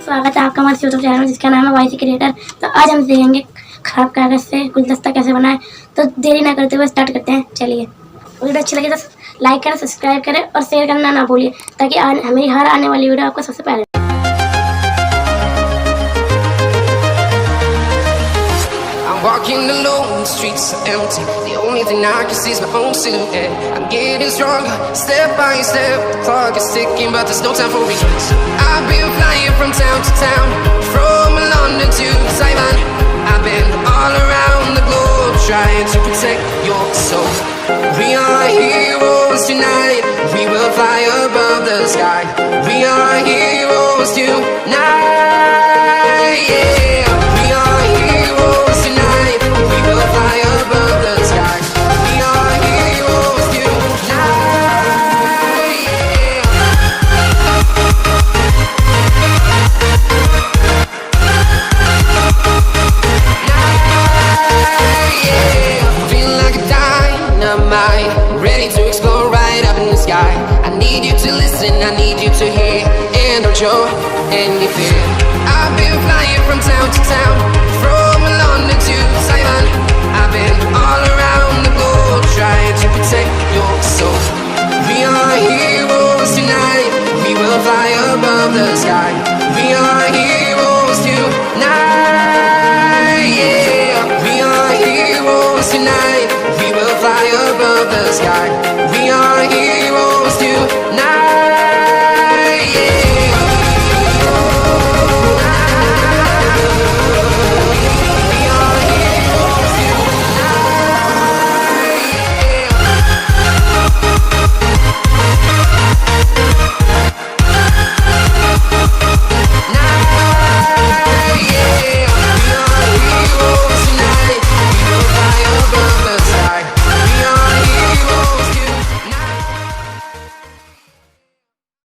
स्वागत है आपका हमारे यूट्यूब चैनल में जिसका नाम है वाई क्रिएटर। तो आज हम देखेंगे खराब कागज से गुलदस्ता कैसे बनाए। तो देरी ना करते हुए स्टार्ट करते हैं। चलिए, वीडियो अच्छी लगे तो लाइक करें, सब्सक्राइब करें और शेयर करना ना भूलिए ताकि हमें हर आने वाली वीडियो आपको सबसे पहले। Walking alone, the streets are empty. The only thing I can see is my own silhouette. I'm getting stronger, step by step. The clock is ticking, but there's no time for regrets. I've been flying from town to town, from London to Taiwan. I've been all around the globe, trying to protect your soul. We are heroes tonight. We will fly above the sky. We are heroes tonight. Yeah. I need you to hear and don't show anything. I've been flying from town to town, from London to Taiwan. I've been all around the globe, trying to protect your soul. We are here.